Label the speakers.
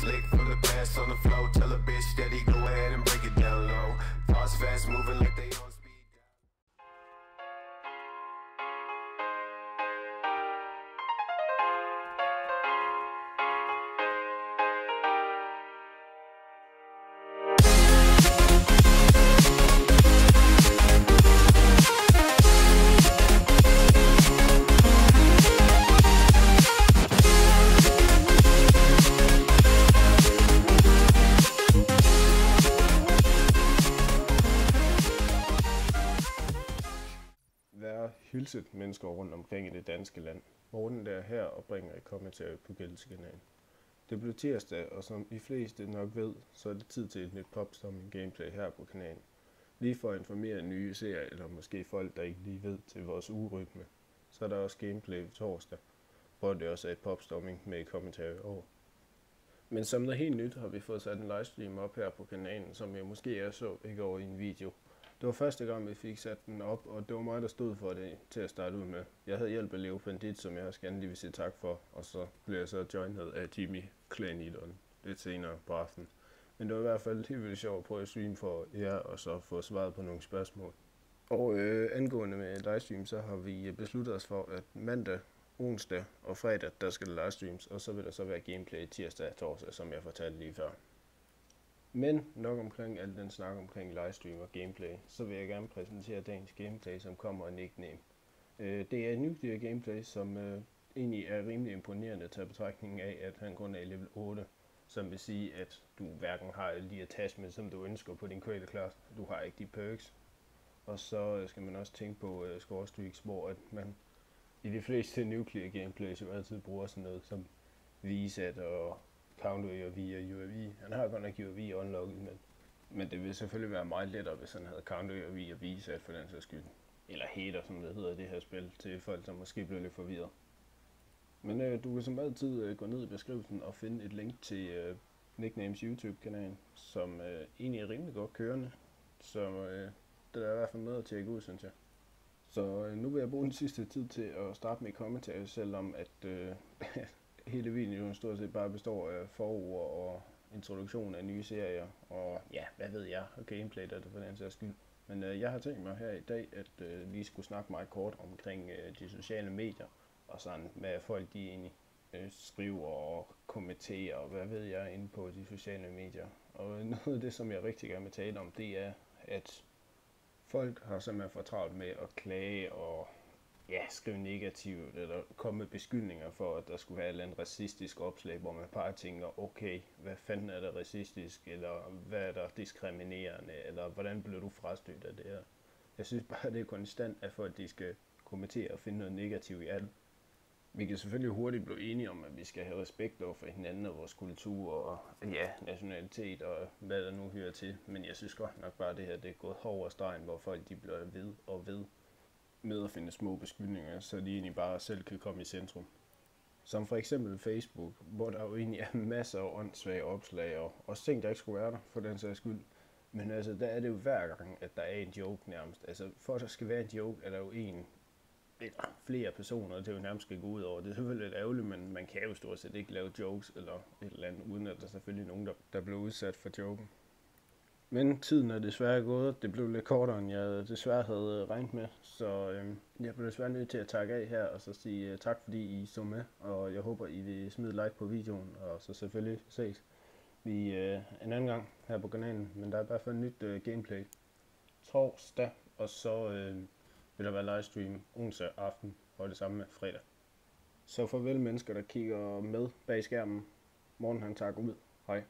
Speaker 1: Slick for the pass on the flow. Tell a bitch steady, go ahead and break it down low. Thoughts fast moving like they on speed.
Speaker 2: Være hilset mennesker rundt omkring i det danske land. Morten der her og bringer et kommentar på Gældskanalen. Det blev tirsdag, og som de fleste nok ved, så er det tid til et nyt Popstorming gameplay her på kanalen. Lige for at informere nye seere, eller måske folk, der ikke lige ved til vores ugerytme, så er der også gameplay torsdag, hvor det også er et Popstorming med et kommentar over. Men som noget helt nyt har vi fået sat en livestream op her på kanalen, som jeg måske så ikke over i en video. Det var første gang, vi fik sat den op, og det var mig, der stod for det til at starte ud med. Jeg havde hjælp af Leo Pandit, som jeg også gerne lige vil sige tak for, og så blev jeg så joinet af Jimmy Clanidon lidt senere på aftenen. Men det var i hvert fald helt vildt sjovt at prøve at streame for jer, og så få svaret på nogle spørgsmål. Og angående med livestream, så har vi besluttet os for, at mandag, onsdag og fredag, der skal der livestreams, og så vil der så være gameplay tirsdag og torsdag, som jeg fortalte lige før. Men nok omkring al den snak omkring livestream og gameplay, så vil jeg gerne præsentere dagens gameplay, som kommer af Nickname. Det er en nuclear gameplay, som egentlig er rimelig imponerende til betragtning af, at han kun er i level 8, som vil sige, at du hverken har de attachments, som du ønsker på din creator class, du har ikke de perks, og så skal man også tænke på score streaks, hvor at man i de fleste nuclear gameplays jo altid bruger sådan noget som VSAT og Counter UAV og UAV. Han har godt nok UAV unlocket, men det ville selvfølgelig være meget lettere, hvis han havde Counter UAV og VSAT for den sags skyld. Eller hater, som det hedder i det her spil, til folk, som måske bliver lidt forvirret. Men du kan som altid gå ned i beskrivelsen og finde et link til Nicknames YouTube-kanal, som egentlig er rimelig godt kørende. Så det er i hvert fald noget at tjekke ud, synes jeg. Så nu vil jeg bruge den sidste tid til at starte med kommentarer, selvom at hele videoen stort set bare består af forord og introduktion af nye serier, og ja, hvad ved jeg, og gameplay der for den sags skyld. Men jeg har tænkt mig her i dag, at vi skulle snakke meget kort omkring de sociale medier, og sådan, hvad folk de egentlig skriver og kommenterer, og hvad ved jeg, inde på de sociale medier. Og noget af det, som jeg rigtig gerne vil tale om, det er, at folk har simpelthen for travlt med at klage og skrive negativt, eller komme med beskyldninger for, at der skulle være et eller andet racistisk opslag, hvor man bare tænker, okay, hvad fanden er der racistisk, eller hvad er der diskriminerende, eller hvordan bliver du frastødt af det her. Jeg synes bare, det er konstant, at folk de skal kommentere og finde noget negativt i alt. Vi kan selvfølgelig hurtigt blive enige om, at vi skal have respekt over for hinanden og vores kultur og nationalitet og hvad der nu hører til, men jeg synes godt nok bare, at det her det er gået over stregen, hvor folk de bliver ved og ved med at finde små beskyldninger, så de egentlig bare selv kan komme i centrum. Som for eksempel Facebook, hvor der jo egentlig er masser af åndssvage opslag, og også ting, der ikke skulle være der, for den sags skyld. Men altså, der er det jo hver gang, at der er en joke nærmest. Altså, for at der skal være en joke, er der jo en eller flere personer, det er jo nærmest skal gå ud over. Det er selvfølgelig lidt ærgerligt, men man kan jo stort set ikke lave jokes eller et eller andet, uden at der selvfølgelig nogen, der bliver udsat for joken. Men tiden er desværre gået. Det blev lidt kortere, end jeg desværre havde regnet med. Så jeg blev desværre nødt til at takke af her, og så sige tak, fordi I så med. Og jeg håber, I vil smide like på videoen, og så selvfølgelig ses vi en anden gang her på kanalen. Men der er i hvert fald nyt gameplay torsdag, og så vil der være livestream onsdag aften, og det samme med fredag. Så farvel mennesker, der kigger med bag skærmen. Morgen han takker ud. Hej.